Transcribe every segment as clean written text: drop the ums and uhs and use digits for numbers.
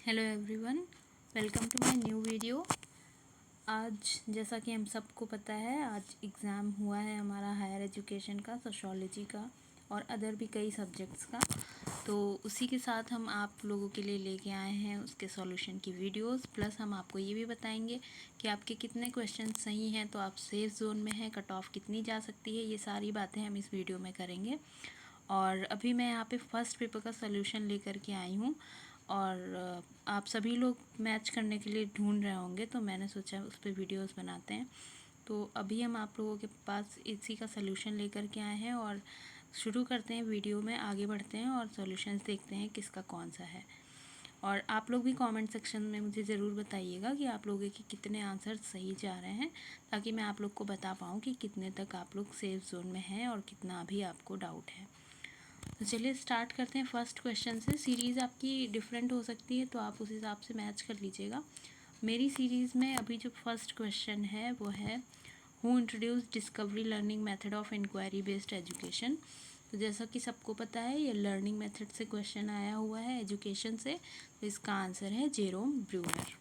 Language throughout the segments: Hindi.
Hello everyone, welcome to my new video. आज जैसा कि हम सबको पता है, आज एग्ज़ाम हुआ है हमारा हायर एजुकेशन का, सोशियोलॉजी का और अदर भी कई सब्जेक्ट्स का। तो उसी के साथ हम आप लोगों के लिए लेके आए हैं उसके सॉल्यूशन की वीडियोस, प्लस हम आपको ये भी बताएंगे कि आपके कितने क्वेश्चन सही हैं, तो आप सेफ जोन में हैं, कट ऑफ कितनी जा सकती है, ये सारी बातें हम इस वीडियो में करेंगे। और अभी मैं यहाँ पे फर्स्ट पेपर का सॉल्यूशन लेकर के आई हूँ और आप सभी लोग मैच करने के लिए ढूंढ रहे होंगे, तो मैंने सोचा उस पर वीडियोस बनाते हैं। तो अभी हम आप लोगों के पास इसी का सॉल्यूशन लेकर के आए हैं और शुरू करते हैं, वीडियो में आगे बढ़ते हैं और सॉल्यूशंस देखते हैं किसका कौन सा है। और आप लोग भी कमेंट सेक्शन में मुझे ज़रूर बताइएगा कि आप लोगों के कितने आंसर सही जा रहे हैं, ताकि मैं आप लोग को बता पाऊँ कि कितने तक आप लोग सेफ जोन में हैं और कितना अभी आपको डाउट है। तो चलिए स्टार्ट करते हैं फर्स्ट क्वेश्चन से। सीरीज़ आपकी डिफरेंट हो सकती है, तो आप उस हिसाब से मैच कर लीजिएगा। मेरी सीरीज़ में अभी जो फर्स्ट क्वेश्चन है वो है, who introduce discovery learning method of inquiry based education. तो जैसा कि सबको पता है, ये लर्निंग मेथड से क्वेश्चन आया हुआ है, एजुकेशन से। तो इसका आंसर है जेरोम ब्रूनर।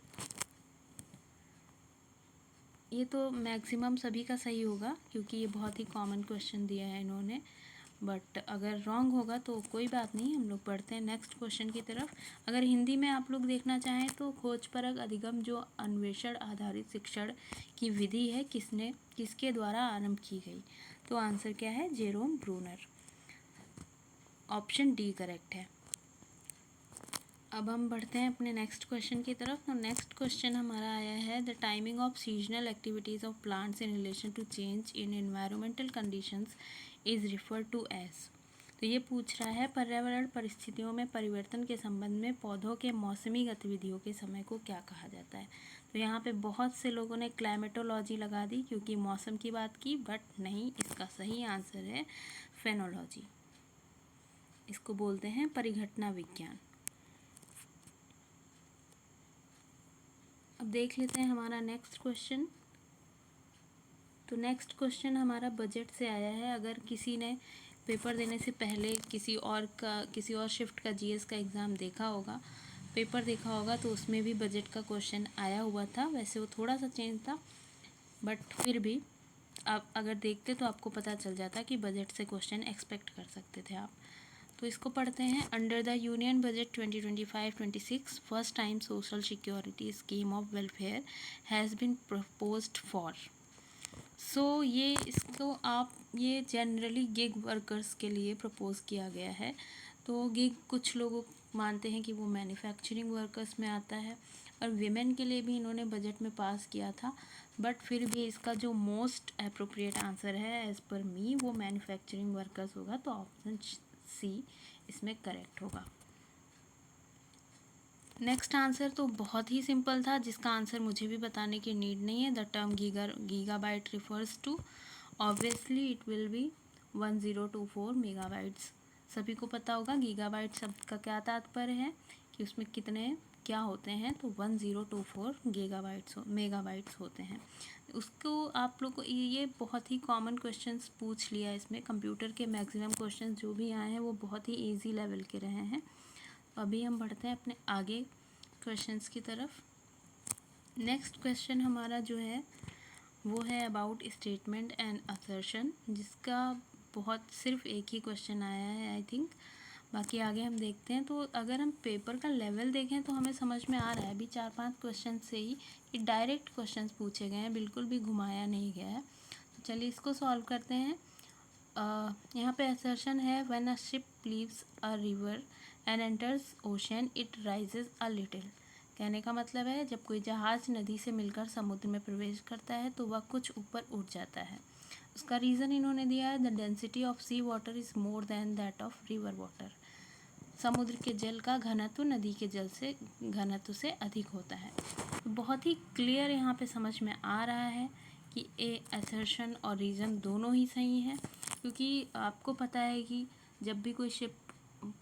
ये तो मैक्सिमम सभी का सही होगा, क्योंकि ये बहुत ही कॉमन क्वेश्चन दिया है इन्होंने। बट अगर रॉन्ग होगा तो कोई बात नहीं, हम लोग बढ़ते हैं नेक्स्ट क्वेश्चन की तरफ। अगर हिंदी में आप लोग देखना चाहें तो खोजपरक अधिगम जो अन्वेषण आधारित शिक्षण की विधि है, किसके द्वारा आरंभ की गई। तो आंसर क्या है, Jerome Bruner. Option D correct है। अब हम बढ़ते हैं अपने नेक्स्ट क्वेश्चन की तरफ। तो नेक्स्ट क्वेश्चन हमारा आया है, the timing of seasonal activities of plants in relation to change in environmental conditions is refer to as. तो ये पूछ रहा है, पर्यावरण परिस्थितियों में परिवर्तन के संबंध में पौधों के मौसमी गतिविधियों के समय को क्या कहा जाता है। तो यहाँ पे बहुत से लोगों ने क्लाइमेटोलॉजी लगा दी क्योंकि मौसम की बात की, बट नहीं, इसका सही आंसर है फेनोलॉजी। इसको बोलते हैं परिघटना विज्ञान। अब देख लेते हैं हमारा नेक्स्ट क्वेश्चन। तो नेक्स्ट क्वेश्चन हमारा बजट से आया है। अगर किसी ने पेपर देने से पहले किसी और शिफ्ट का जीएस का एग्ज़ाम देखा होगा, पेपर देखा होगा, तो उसमें भी बजट का क्वेश्चन आया हुआ था। वैसे वो थोड़ा सा चेंज था, बट फिर भी आप अगर देखते तो आपको पता चल जाता कि बजट से क्वेश्चन एक्सपेक्ट कर सकते थे आप। तो इसको पढ़ते हैं। Under the union budget 2025-26 first time social security scheme of welfare has been proposed for. ये जनरली गिग वर्कर्स के लिए प्रपोज किया गया है। तो गिग कुछ लोग मानते हैं कि वो मैन्युफैक्चरिंग वर्कर्स में आता है, और विमेन के लिए भी इन्होंने बजट में पास किया था। बट फिर भी इसका जो मोस्ट अप्रोप्रिएट आंसर है एज़ पर मी, वो मैन्युफैक्चरिंग वर्कर्स होगा। तो ऑप्शन सी इसमें करेक्ट होगा। नेक्स्ट आंसर तो बहुत ही सिंपल था, जिसका आंसर मुझे भी बताने की नीड नहीं है। The term gigabyte refers to, obviously it will be 1024 megabytes. सभी को पता होगा गीगाबाइट शब्द का क्या तात्पर्य है, कि उसमें कितने क्या होते हैं। तो 1024 मेगाबाइट्स होते हैं। उसको आप लोग को ये बहुत ही कॉमन क्वेश्चंस पूछ लिया। इसमें कंप्यूटर के मैक्सिमम क्वेश्चंस जो भी आए हैं वो बहुत ही इजी लेवल के रहे हैं। अभी हम बढ़ते हैं अपने आगे क्वेश्चंस की तरफ। नेक्स्ट क्वेश्चन हमारा जो है वो है अबाउट स्टेटमेंट एंड असर्शन, जिसका सिर्फ एक ही क्वेश्चन आया है आई थिंक। बाकी आगे हम देखते हैं। तो अगर हम पेपर का लेवल देखें तो हमें समझ में आ रहा है अभी 4-5 क्वेश्चन से ही कि डायरेक्ट क्वेश्चंस पूछे गए हैं, बिल्कुल भी घुमाया नहीं गया है। तो चलिए इसको सॉल्व करते हैं। यहाँ पे असर्शन है, when a ship leaves a river and enters ocean it rises a little. कहने का मतलब है, जब कोई जहाज़ नदी से मिलकर समुद्र में प्रवेश करता है तो वह कुछ ऊपर उठ जाता है। उसका रीज़न इन्होंने दिया है, the density of sea water is more than that of river water. समुद्र के जल का घनत्व नदी के जल से घनत्व से अधिक होता है। तो बहुत ही क्लियर यहाँ पे समझ में आ रहा है कि असर्शन और रीज़न दोनों ही सही हैं, क्योंकि आपको पता है कि जब भी कोई शिप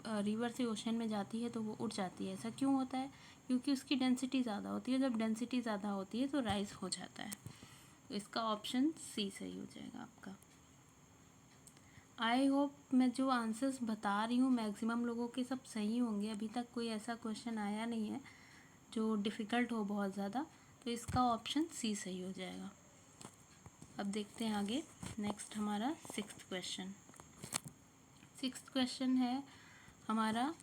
रिवर से ओशन में जाती है तो वो उड़ जाती है। ऐसा क्यों होता है? क्योंकि उसकी डेंसिटी ज़्यादा होती है। जब डेंसिटी ज़्यादा होती है तो राइज हो जाता है। तो इसका ऑप्शन सी सही हो जाएगा आपका। आई होप मैं जो आंसर्स बता रही हूँ मैक्सिमम लोगों के सब सही होंगे। अभी तक कोई ऐसा क्वेश्चन आया नहीं है जो डिफ़िकल्ट हो बहुत ज़्यादा, तो इसका ऑप्शन सी सही हो जाएगा। अब देखते हैं आगे। नेक्स्ट हमारा सिक्स्थ क्वेश्चन है हमारा,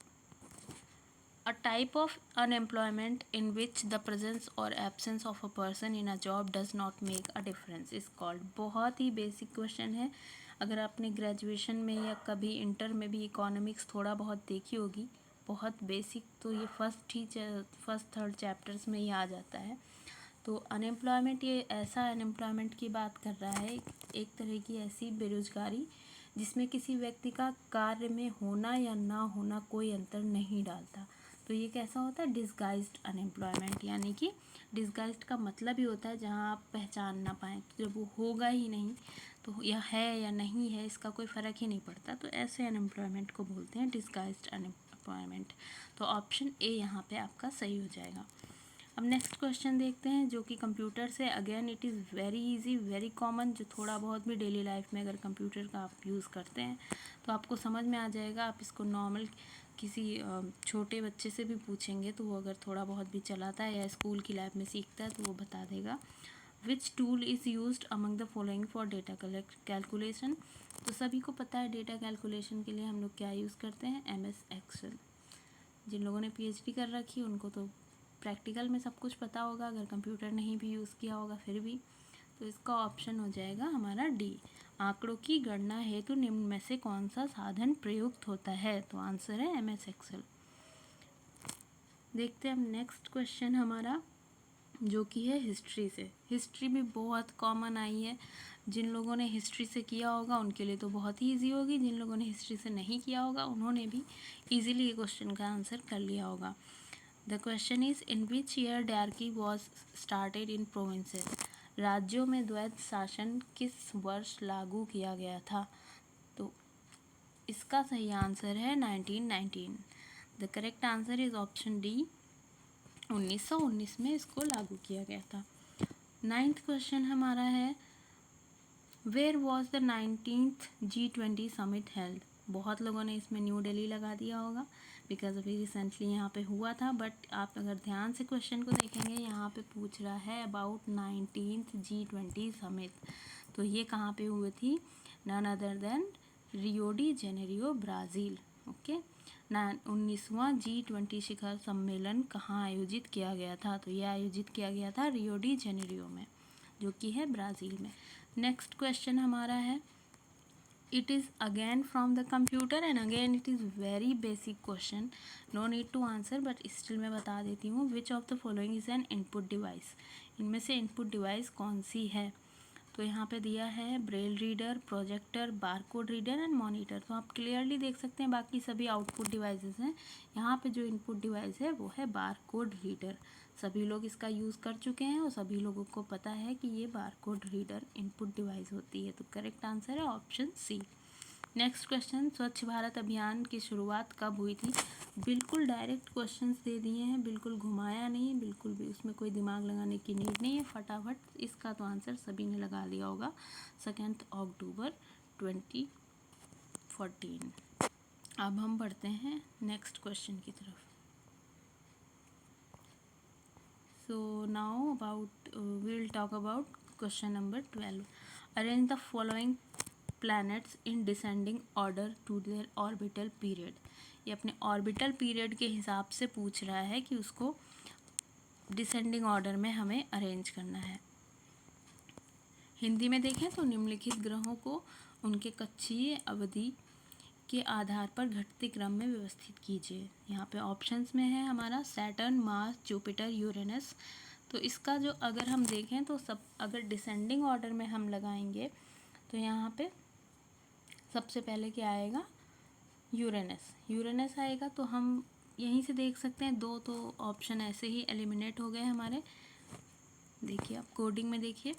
A type of unemployment in which the presence or absence of a person in a job does not make a difference is called। बहुत ही बेसिक क्वेश्चन है। अगर आपने ग्रेजुएशन में या कभी इंटर में भी इकोनॉमिक्स थोड़ा बहुत देखी होगी, बहुत बेसिक, तो ये फर्स्ट थर्ड चैप्टर्स में ही आ जाता है। तो अनएम्प्लॉयमेंट, ये ऐसा अनएम्प्लॉयमेंट की बात कर रहा है, एक तरह की ऐसी बेरोजगारी जिसमें किसी व्यक्ति का कार्य में होना या ना होना कोई अंतर नहीं डालता। तो ये कैसा होता है? डिसगाइज्ड अनएम्प्लॉयमेंट, यानी कि डिसगाइज्ड का मतलब ही होता है जहाँ आप पहचान ना पाएँ। तो जब वो होगा ही नहीं, तो या है या नहीं है, इसका कोई फ़र्क ही नहीं पड़ता, तो ऐसे अनएम्प्लॉयमेंट को बोलते हैं डिसगाइज्ड अनएम्प्लॉयमेंट। तो ऑप्शन ए यहाँ पे आपका सही हो जाएगा। अब नेक्स्ट क्वेश्चन देखते हैं, जो कि कंप्यूटर से, again it is very easy, very common, जो थोड़ा बहुत भी डेली लाइफ में अगर कंप्यूटर का आप यूज़ करते हैं तो आपको समझ में आ जाएगा। आप इसको नॉर्मल किसी छोटे बच्चे से भी पूछेंगे तो वो अगर थोड़ा बहुत भी चलाता है या स्कूल की लैब में सीखता है तो वो बता देगा। Which tool is used among the following for data calculation. तो सभी को पता है डेटा कैलकुलेशन के लिए हम लोग क्या यूज़ करते हैं, MS एक्सेल। जिन लोगों ने PhD कर रखी है उनको तो प्रैक्टिकल में सब कुछ पता होगा, अगर कंप्यूटर नहीं भी यूज़ किया होगा फिर भी। तो इसका ऑप्शन हो जाएगा हमारा डी। आंकड़ों की गणना हेतु निम्न में से कौन सा साधन प्रयुक्त होता है? तो आंसर है MS एक्सेल। देखते हैं हम नेक्स्ट क्वेश्चन हमारा, जो कि है हिस्ट्री से। हिस्ट्री भी बहुत कॉमन आई है। जिन लोगों ने हिस्ट्री से किया होगा उनके लिए तो बहुत ही ईजी होगी, जिन लोगों ने हिस्ट्री से नहीं किया होगा उन्होंने भी ईजिली ये क्वेश्चन का आंसर कर लिया होगा। The question is, in which year dyarchy was started in provinces. राज्यों में द्वैत शासन किस वर्ष लागू किया गया था? तो इसका सही आंसर है 1919। The correct answer is option D, 1919 में इसको लागू किया गया था। नाइन्थ क्वेश्चन हमारा है, where was the 19th G20 summit held. बहुत लोगों ने इसमें न्यू दिल्ली लगा दिया होगा, बिकॉज अभी रिसेंटली यहाँ पे हुआ था, बट आप अगर ध्यान से क्वेश्चन को देखेंगे यहाँ पे पूछ रहा है अबाउट 19th G20 समिट। तो ये कहाँ पे हुई थी? None other than Rio de Janeiro, Brazil. Okay, 19वां G20 शिखर सम्मेलन कहाँ आयोजित किया गया था? तो ये आयोजित किया गया था रियो डी जेनेरियो में, जो कि है ब्राज़ील में। नेक्स्ट क्वेश्चन हमारा है, it is again from the computer and again it is very basic question, no need to answer, but still मैं बता देती हूँ। Which of the following is an input device. इनमें से इनपुट डिवाइस कौन सी है? तो यहाँ पे दिया है Braille reader, projector, barcode reader and monitor. तो आप क्लियरली देख सकते हैं बाकी सभी आउटपुट डिवाइसेस हैं, यहाँ पे जो इनपुट डिवाइस है वो है बारकोड रीडर। सभी लोग इसका यूज़ कर चुके हैं और सभी लोगों को पता है कि ये बारकोड रीडर इनपुट डिवाइस होती है। तो करेक्ट आंसर है ऑप्शन सी। नेक्स्ट क्वेश्चन, स्वच्छ भारत अभियान की शुरुआत कब हुई थी? बिल्कुल डायरेक्ट क्वेश्चंस दे दिए हैं, बिल्कुल घुमाया नहीं, बिल्कुल भी उसमें कोई दिमाग लगाने की नीड नहीं है, फटाफट इसका तो आंसर सभी ने लगा लिया होगा, 2 अक्टूबर 2014। अब हम बढ़ते हैं नेक्स्ट क्वेश्चन की तरफ। So now we will talk about question number 12. Arrange the following planets in descending order to their orbital period. ये अपने ऑर्बिटल पीरियड के हिसाब से पूछ रहा है कि उसको डिसेंडिंग ऑर्डर में हमें अरेंज करना है। हिंदी में देखें तो निम्नलिखित ग्रहों को उनके कक्षीय अवधि के आधार पर घटते क्रम में व्यवस्थित कीजिए। यहाँ पे ऑप्शंस में है हमारा सैटर्न, मार्स, जुपिटर, यूरेनस। तो इसका जो अगर हम देखें तो सब अगर डिसेंडिंग ऑर्डर में हम लगाएंगे तो यहाँ पे सबसे पहले क्या आएगा? यूरेनस आएगा। तो हम यहीं से देख सकते हैं, दो तो ऑप्शन ऐसे ही एलिमिनेट हो गए हमारे। देखिए आप कोडिंग में देखिए,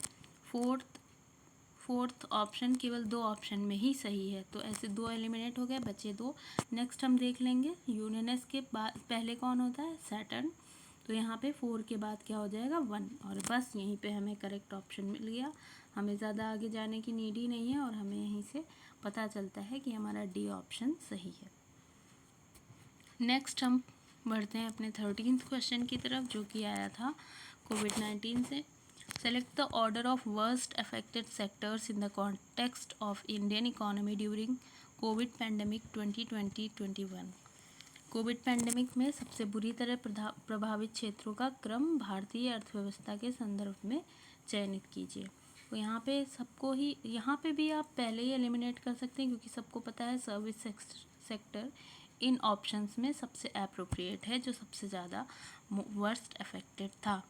फोर्थ ऑप्शन केवल 2 ऑप्शन में ही सही है, तो ऐसे 2 एलिमिनेट हो गए, बचे 2। नेक्स्ट हम देख लेंगे यूरेनस के बाद पहले कौन होता है? सैटर्न। तो यहाँ पे 4 के बाद क्या हो जाएगा? 1, और बस यहीं पे हमें करेक्ट ऑप्शन मिल गया। हमें ज़्यादा आगे जाने की नीड ही नहीं है और हमें यहीं से पता चलता है कि हमारा डी ऑप्शन सही है। नेक्स्ट हम बढ़ते हैं अपने 13th क्वेश्चन की तरफ, जो कि आया था कोविड-19 से। Select the order of worst affected sectors in the context of Indian economy during Covid pandemic 2020-21। Covid pandemic में सबसे बुरी तरह प्रभावित क्षेत्रों का क्रम भारतीय अर्थव्यवस्था के संदर्भ में चयनित कीजिए। तो यहाँ पे सबको ही, यहाँ पे भी आप पहले ही एलिमिनेट कर सकते हैं, क्योंकि सबको पता है सर्विस सेक्टर इन ऑप्शंस में सबसे एप्रोप्रिएट है, जो सबसे ज़्यादा वर्स्ट अफेक्टेड था।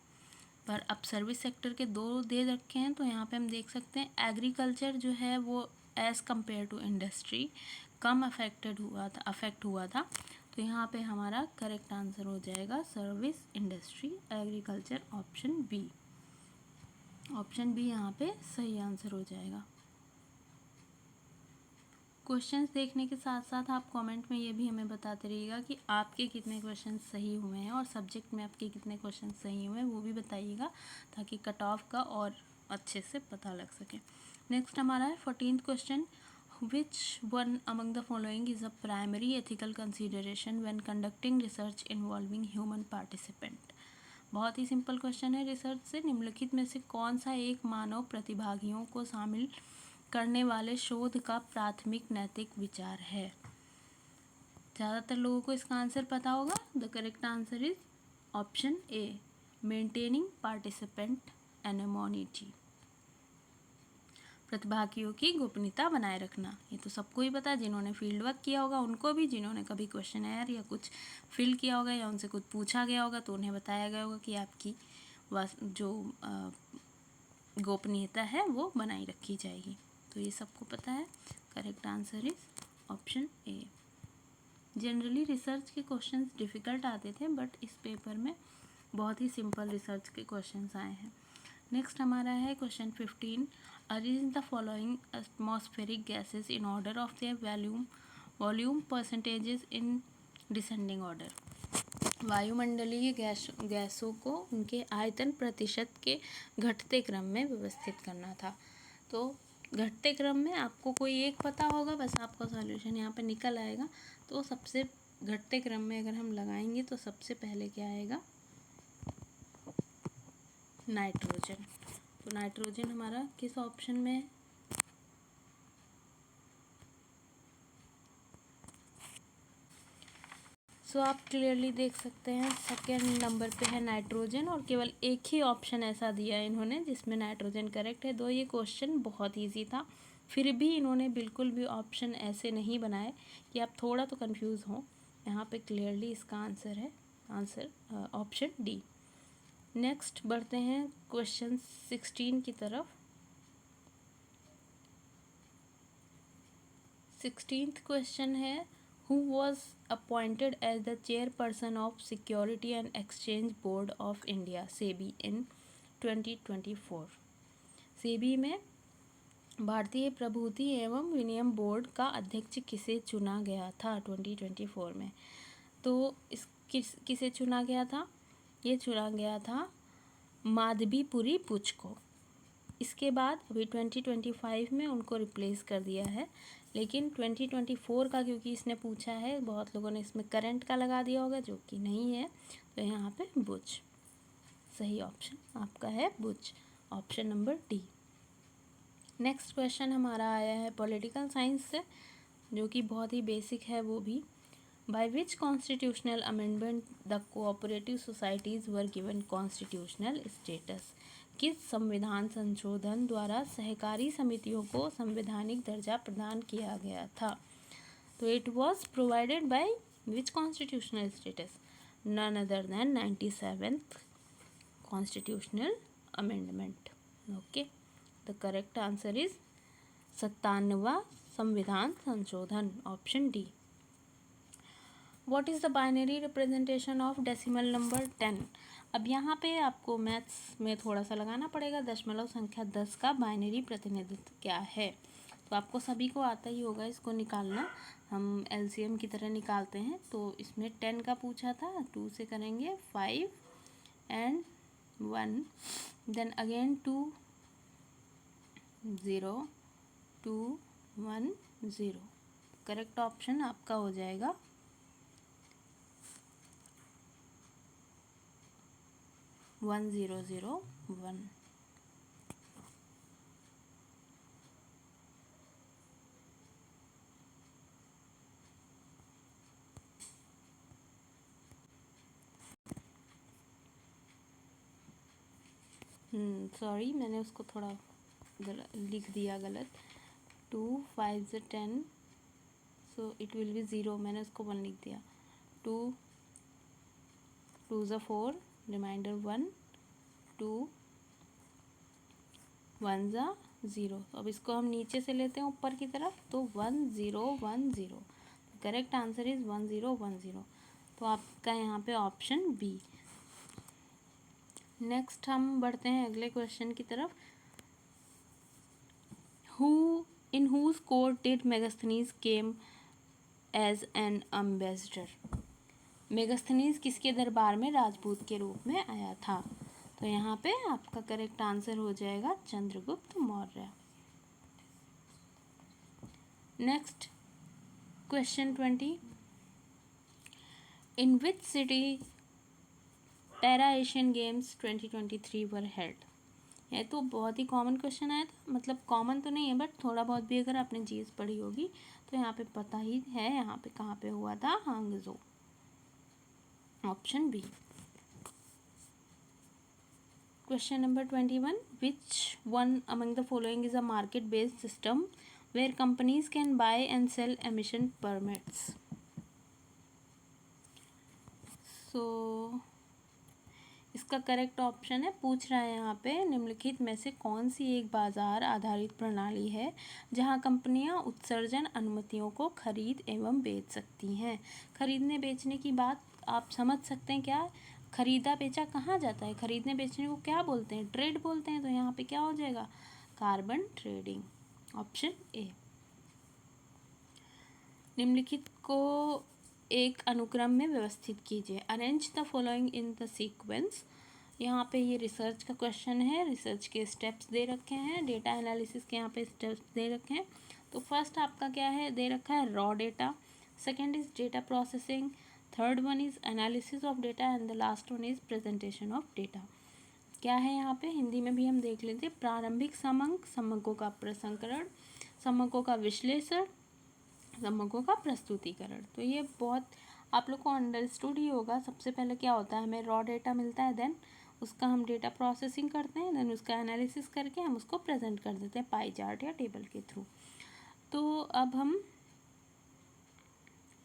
पर अब सर्विस सेक्टर के 2 दे रखे हैं, तो यहाँ पे हम देख सकते हैं एग्रीकल्चर जो है वो एज़ कम्पेयर टू इंडस्ट्री कम अफेक्ट हुआ था। तो यहाँ पे हमारा करेक्ट आंसर हो जाएगा service, industry, agriculture, option B. Option B यहाँ पे सही आंसर हो जाएगा। क्वेश्चंस देखने के साथ साथ आप कमेंट में ये भी हमें बताते रहिएगा कि आपके कितने क्वेश्चन सही हुए हैं और सब्जेक्ट में आपके कितने क्वेश्चन सही हुए हैं, वो भी बताइएगा, ताकि कट ऑफ का और अच्छे से पता लग सके। नेक्स्ट हमारा है 14th question, which one among the following is a primary ethical consideration when conducting research involving human participant. बहुत ही सिंपल क्वेश्चन है। रिसर्च से निम्नलिखित में से कौन सा एक मानव प्रतिभागियों को शामिल करने वाले शोध का प्राथमिक नैतिक विचार है? ज़्यादातर लोगों को इसका आंसर पता होगा। The correct answer is option A, maintaining participant anonymity, प्रतिभागियों की गोपनीयता बनाए रखना। ये तो सबको ही पता है, जिन्होंने फील्ड वर्क किया होगा उनको भी, जिन्होंने कभी क्वेश्चनएयर या कुछ फिल किया होगा या उनसे कुछ पूछा गया होगा तो उन्हें बताया गया होगा कि आपकी जो गोपनीयता है वो बनाई रखी जाएगी। तो ये सबको पता है। Correct answer is option A. Generally research के क्वेश्चंस डिफ़िकल्ट आते थे, बट इस पेपर में बहुत ही सिंपल रिसर्च के क्वेश्चंस आए हैं। नेक्स्ट हमारा है question 15, arrange the following atmospheric gases in order of their volume percentages in descending order. वायुमंडलीय गैसों को उनके आयतन प्रतिशत के घटते क्रम में व्यवस्थित करना था। तो घटते क्रम में आपको कोई एक पता होगा, बस आपका सॉल्यूशन यहाँ पे निकल आएगा। तो सबसे घटते क्रम में अगर हम लगाएंगे तो सबसे पहले क्या आएगा? नाइट्रोजन। तो नाइट्रोजन हमारा किस ऑप्शन में है? सो आप क्लियरली देख सकते हैं सेकेंड नंबर पे है नाइट्रोजन, और केवल एक ही ऑप्शन ऐसा दिया है इन्होंने जिसमें नाइट्रोजन करेक्ट है। दो ये क्वेश्चन बहुत इजी था, फिर भी इन्होंने बिल्कुल भी ऑप्शन ऐसे नहीं बनाए कि आप थोड़ा तो कंफ्यूज हो। यहाँ पे क्लियरली इसका आंसर है ऑप्शन डी। नेक्स्ट बढ़ते हैं क्वेश्चन 16 की तरफ। 16th क्वेश्चन है, who was appointed as the chairperson of Security and Exchange Board of India (SEBI) in 2024। SEBI में भारतीय प्रभूति एवं विनिमय बोर्ड का अध्यक्ष किसे चुना गया था 2024 में? तो किसे चुना गया था? ये चुना गया था माधवीपुरी पुच को। इसके बाद अभी 2025 में उनको रिप्लेस कर दिया है, लेकिन 2024 का क्योंकि इसने पूछा है, बहुत लोगों ने इसमें करंट का लगा दिया होगा, जो कि नहीं है। तो यहाँ पे बुच सही ऑप्शन आपका है, बुच, option number D. Next question हमारा आया है पॉलिटिकल साइंस से, जो कि बहुत ही बेसिक है वो भी। Bye which constitutional amendment the cooperative societies were given constitutional status? किस संविधान संशोधन द्वारा सहकारी समितियों को संवैधानिक दर्जा प्रदान किया गया था? तो it was provided by which constitutional status? None other than 97th constitutional amendment. Okay, the correct answer is 97वां संविधान संशोधन, option D. What is the binary representation of decimal number 10? अब यहाँ पे आपको मैथ्स में थोड़ा सा लगाना पड़ेगा। दशमलव संख्या 10 का बाइनरी प्रतिनिधित्व क्या है? तो आपको सभी को आता ही होगा इसको निकालना, हम एलसीएम की तरह निकालते हैं। तो इसमें 10 का पूछा था, 2 से करेंगे 5 and 1, then again 2 0 2 1 0। Correct option आपका हो जाएगा 1001। सॉरी, मैंने उसको थोड़ा लिख दिया गलत। 2 5 10, सो इट विल बी 0, मैंने उसको 1 लिख दिया। 2 2 4, रिमाइंडर 1, 2 1 0। तो अब इसको हम नीचे से लेते हैं ऊपर की तरफ, तो 1010। Correct answer is 1010। तो आपका यहाँ पे ऑप्शन बी। नेक्स्ट हम बढ़ते हैं अगले क्वेश्चन की तरफ। इन whose court did Megasthenes came as an ambassador? Megasthenes किसके दरबार में राजपूत के रूप में आया था? तो यहाँ पे आपका करेक्ट आंसर हो जाएगा Chandragupta Maurya. Next question 20। In which city para Asian games 2023 were held? ये तो बहुत ही कॉमन क्वेश्चन आया था, मतलब कॉमन तो नहीं है बट थोड़ा बहुत भी अगर आपने जीएस पढ़ी होगी तो यहाँ पे पता ही है यहाँ पे कहाँ पे हुआ था, Hangzhou. Option B. Question number 21। Which one among the following is a market based system where companies can buy and sell emission permits? So इसका करेक्ट ऑप्शन है, पूछ रहा है यहाँ पे, निम्नलिखित में से कौन सी एक बाजार आधारित प्रणाली है जहाँ कंपनियाँ उत्सर्जन अनुमतियों को खरीद एवं बेच सकती हैं? खरीदने बेचने की बात आप समझ सकते हैं क्या? खरीदा बेचा कहाँ जाता है? खरीदने बेचने को क्या बोलते हैं? ट्रेड बोलते हैं। तो यहाँ पे क्या हो जाएगा? Carbon trading. Option A. निम्नलिखित को एक अनुक्रम में व्यवस्थित कीजिए। Arrange the following in the sequence. यहाँ पे ये रिसर्च का क्वेश्चन है, रिसर्च के स्टेप्स दे रखे हैं, डेटा एनालिसिस के यहाँ पे स्टेप्स दे रखे हैं। तो फर्स्ट आपका क्या है, दे रखा है raw data, second is data processing, third one is analysis of data and the last one is presentation of data. क्या है यहाँ पे, हिंदी में भी हम देख लेते हैं। प्रारंभिक समंक, समंकों का प्रसंस्करण, समंकों का विश्लेषण, समंकों का प्रस्तुतिकरण। तो ये बहुत आप लोग को अंडरस्टूड ही होगा। सबसे पहले क्या होता है, हमें रॉ डेटा मिलता है, देन उसका हम डेटा प्रोसेसिंग करते हैं, देन उसका एनालिसिस करके हम उसको प्रेजेंट कर देते हैं पाई चार्ट या टेबल के थ्रू। तो अब हम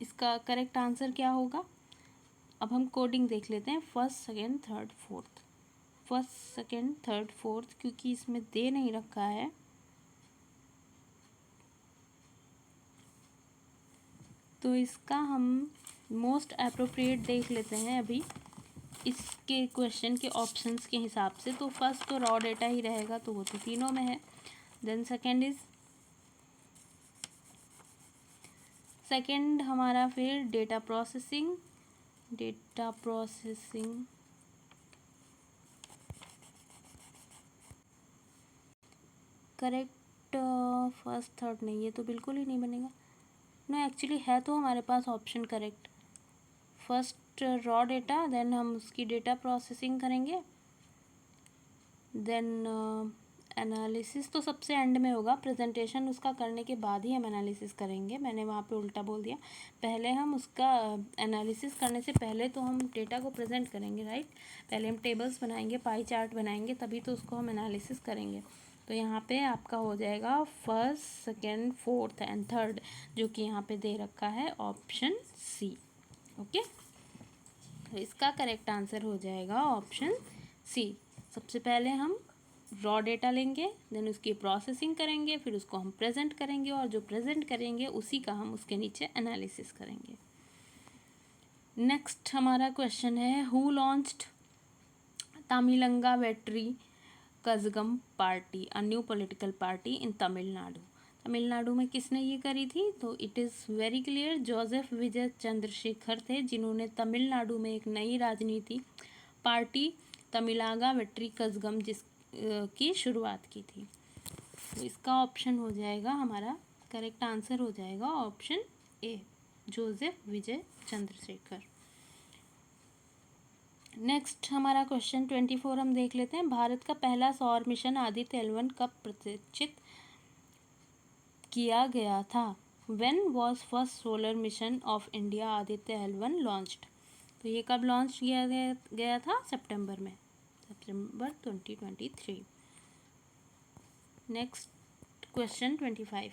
इसका करेक्ट आंसर क्या होगा, अब हम कोडिंग देख लेते हैं। First second third fourth, first second third fourth, क्योंकि इसमें दे नहीं रखा है तो इसका हम मोस्ट अप्रोप्रिएट देख लेते हैं अभी इसके क्वेश्चन के ऑप्शंस के हिसाब से। तो फर्स्ट तो रॉ डेटा ही रहेगा, तो वो तो तीनों में है। देन सेकंड हमारा फिर data processing, correct. First third नहीं, ये तो बिल्कुल ही नहीं बनेगा। नो एक्चुअली है तो हमारे पास option correct. First raw data, then हम उसकी डेटा प्रोसेसिंग करेंगे, देन एनालिसिस तो सबसे एंड में होगा, प्रेजेंटेशन उसका करने के बाद ही हम एनालिसिस करेंगे। मैंने वहाँ पे उल्टा बोल दिया, पहले हम उसका एनालिसिस करने से पहले तो हम डेटा को प्रेजेंट करेंगे, राइट। पहले हम टेबल्स बनाएंगे, पाई चार्ट बनाएंगे, तभी तो उसको हम एनालिसिस करेंगे। तो यहाँ पे आपका हो जाएगा first second fourth and third, जो कि यहाँ पे दे रखा है ऑप्शन सी। ओके, तो इसका करेक्ट आंसर हो जाएगा ऑप्शन सी। सबसे पहले हम रॉ डेटा लेंगे, देन उसकी प्रोसेसिंग करेंगे, फिर उसको हम प्रेजेंट करेंगे, और जो प्रेजेंट करेंगे उसी का हम उसके नीचे एनालिसिस करेंगे। नेक्स्ट हमारा क्वेश्चन है, who launched Tamilaga Vettri Kazhagam party, a new political party in Tamil Nadu? Tamil Nadu में किसने ये करी थी? तो it is very clear, Joseph Vijay Chandrasekhar थे, जिन्होंने तमिलनाडु में एक नई राजनीति पार्टी तमिलागा वेट्री कजगम की शुरुआत की थी। तो इसका ऑप्शन हो जाएगा, हमारा करेक्ट आंसर हो जाएगा option A, Joseph Vijay Chandrashekhar. Next हमारा क्वेश्चन 24 हम देख लेते हैं। भारत का पहला सौर मिशन आदित्य L1 कब प्रदर्शित किया गया था? When was first solar mission of India Aditya L1 launched? तो ये कब लॉन्च किया गया था? सितंबर में, सितंबर 2023। Next question 25।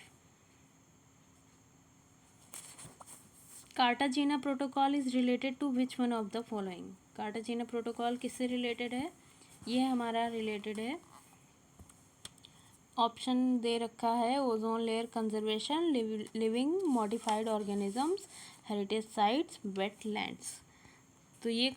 Cartagena protocol is related to which one of the following? Cartagena protocol किससे रिलेटेड है? ये हमारा रिलेटेड है, ऑप्शन दे रखा है, ozone layer conservation, living modified organisms, heritage sites, wetlands. तो ये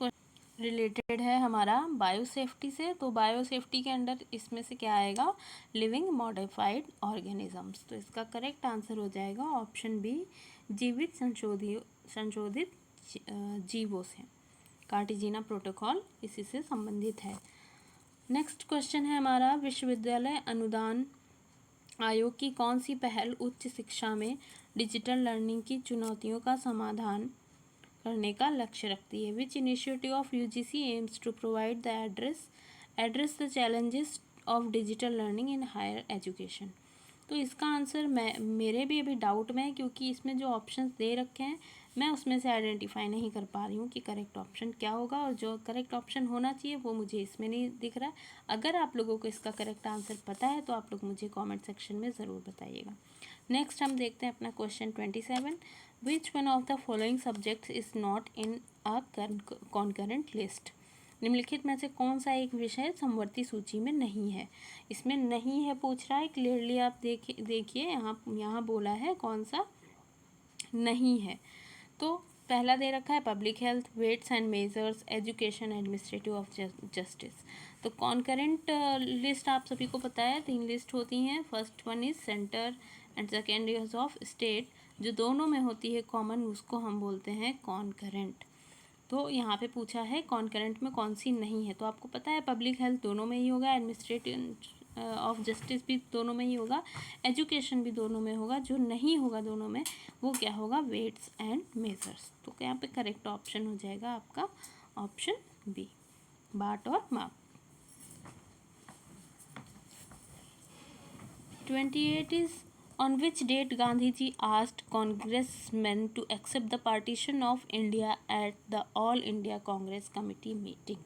रिलेटेड है हमारा बायो सेफ्टी से। तो बायो सेफ्टी के अंडर इसमें से क्या आएगा? Living modified organisms. तो इसका करेक्ट आंसर हो जाएगा ऑप्शन बी, जीवित संशोधित जीवों से। कार्टाजीना प्रोटोकॉल इसी से संबंधित है। नेक्स्ट क्वेश्चन है हमारा, विश्वविद्यालय अनुदान आयोग की कौन सी पहल उच्च शिक्षा में डिजिटल लर्निंग की चुनौतियों का समाधान करने का लक्ष्य रखती है? Which initiative of UGC aims to provide the address the challenges of digital learning in higher education? तो इसका आंसर मेरे भी अभी डाउट में है, क्योंकि इसमें जो ऑप्शंस दे रखे हैं मैं उसमें से आइडेंटिफाई नहीं कर पा रही हूँ कि करेक्ट ऑप्शन क्या होगा, और जो करेक्ट ऑप्शन होना चाहिए वो मुझे इसमें नहीं दिख रहा है। अगर आप लोगों को इसका करेक्ट आंसर पता है तो आप लोग मुझे कमेंट सेक्शन में ज़रूर बताइएगा। नेक्स्ट हम देखते हैं अपना question 27। Which one of the following subjects is not in a concurrent list? निम्नलिखित में से कौन सा एक विषय समवर्ती सूची में नहीं है? इसमें नहीं है पूछ रहा है, क्लियरली आप देखिए यहाँ बोला है कौन सा नहीं है। तो पहला दे रखा है public health, weights and measures, education, administrative of justice. तो कॉन्करेंट लिस्ट आप सभी को पता है 3 लिस्ट होती हैं। First one is centre and second is of state. जो दोनों में होती है कॉमन उसको हम बोलते हैं कॉन्करेंट। तो यहाँ पे पूछा है कॉन्करेंट में कौन सी नहीं है। तो आपको पता है पब्लिक हेल्थ दोनों में ही होगा, एडमिनिस्ट्रेटिव ऑफ जस्टिस भी दोनों में ही होगा, एजुकेशन भी दोनों में होगा। जो नहीं होगा दोनों में वो क्या होगा? Weights and measures. तो यहाँ पे करेक्ट ऑप्शन हो जाएगा आपका ऑप्शन बी, बाट और माप। 28 is, on which date Gandhi ji asked congressmen to accept the partition of India at the All India Congress Committee meeting?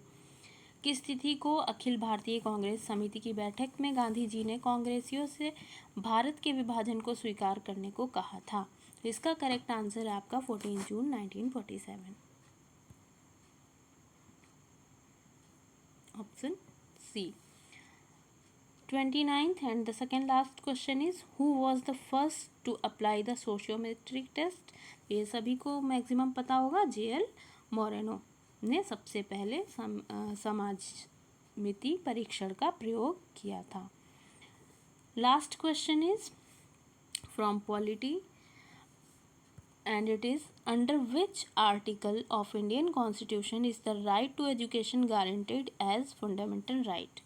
किस तिथि को अखिल भारतीय कांग्रेस समिति की बैठक में गांधी जी ने कांग्रेसियों से भारत के विभाजन को स्वीकार करने को कहा था? इसका करेक्ट आंसर है आपका 14 June 1947, option C. 29th and the second last question is, who was the first to apply the sociometric test? ये सभी को मैक्सिमम पता होगा, JL मोरेनो ने सबसे पहले समाजमिति परीक्षण का प्रयोग किया था। Last question is from polity and it is, under which article of Indian Constitution is the right to education guaranteed as fundamental right?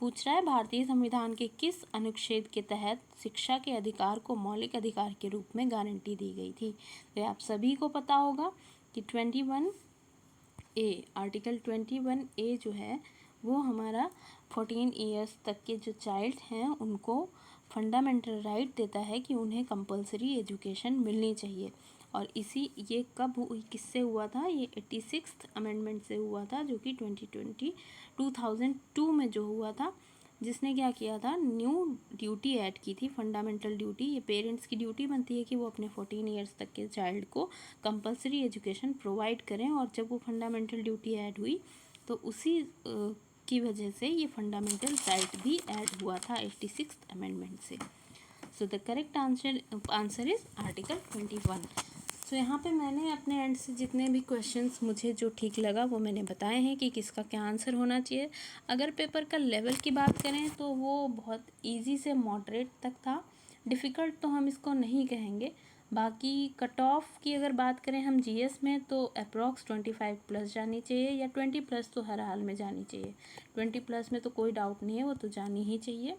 पूछ रहा है भारतीय संविधान के किस अनुच्छेद के तहत शिक्षा के अधिकार को मौलिक अधिकार के रूप में गारंटी दी गई थी? तो आप सभी को पता होगा कि 21A, आर्टिकल 21A जो है वो हमारा 14 ईयर्स तक के जो चाइल्ड हैं उनको फंडामेंटल राइट देता है कि उन्हें कंपलसरी एजुकेशन मिलनी चाहिए। और ये कब किससे हुआ था? ये 86th अमेंडमेंट से हुआ था, जो कि 2002 में जो हुआ था, जिसने क्या किया था? न्यू ड्यूटी ऐड की थी, फंडामेंटल ड्यूटी। ये पेरेंट्स की ड्यूटी बनती है कि वो अपने 14 ईयर्स तक के चाइल्ड को कंपलसरी एजुकेशन प्रोवाइड करें। और जब वो फंडामेंटल ड्यूटी ऐड हुई तो उसी की वजह से ये फंडामेंटल राइट भी ऐड हुआ था 86th अमेंडमेंट से। So the correct answer is article 21। सो यहाँ पे मैंने अपने एंड से जितने भी क्वेश्चंस मुझे जो ठीक लगा वो मैंने बताए हैं कि किसका क्या आंसर होना चाहिए। अगर पेपर का लेवल की बात करें तो वो बहुत इजी से मॉडरेट तक था, डिफ़िकल्ट तो हम इसको नहीं कहेंगे। बाकी कट ऑफ की अगर बात करें हम जीएस में तो अप्रॉक्स 25 प्लस जानी चाहिए, या 20 प्लस तो हर हाल में जानी चाहिए। 20 प्लस में तो कोई डाउट नहीं है, वो तो जानी ही चाहिए,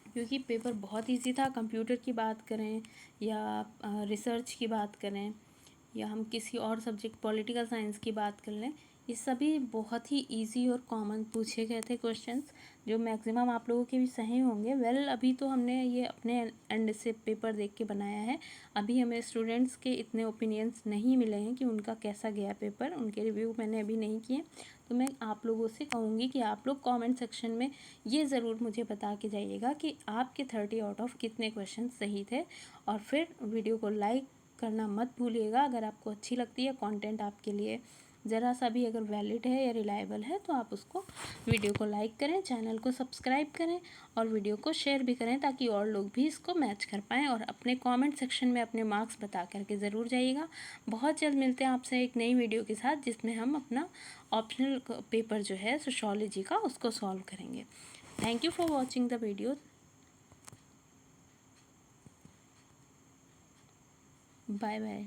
क्योंकि पेपर बहुत इजी था। कंप्यूटर की बात करें या रिसर्च की बात करें या हम किसी और सब्जेक्ट पॉलिटिकल साइंस की बात कर लें, ये सभी बहुत ही इजी और कॉमन पूछे गए थे क्वेश्चंस, जो मैक्सिमम आप लोगों के भी सही होंगे। अभी तो हमने ये अपने एंड से पेपर देख के बनाया है। अभी हमें स्टूडेंट्स के इतने ओपिनियंस नहीं मिले हैं कि उनका कैसा गया पेपर, उनके रिव्यू मैंने अभी नहीं किए। तो मैं आप लोगों से कहूँगी कि आप लोग कमेंट सेक्शन में ये ज़रूर मुझे बता के जाइएगा कि आपके 30 आउट ऑफ कितने क्वेश्चन सही थे। और फिर वीडियो को लाइक करना मत भूलिएगा। अगर आपको अच्छी लगती है कंटेंट, आपके लिए ज़रा सा भी अगर वैलिड है या रिलायबल है, तो आप उसको वीडियो को लाइक करें, चैनल को सब्सक्राइब करें और वीडियो को शेयर भी करें, ताकि और लोग भी इसको मैच कर पाएँ। और अपने कमेंट सेक्शन में अपने मार्क्स बता करके ज़रूर जाइएगा। बहुत जल्द मिलते हैं आपसे एक नई वीडियो के साथ, जिसमें हम अपना ऑप्शनल पेपर जो है सोशियोलॉजी का, उसको सॉल्व करेंगे। Thank you for watching the video. Bye bye.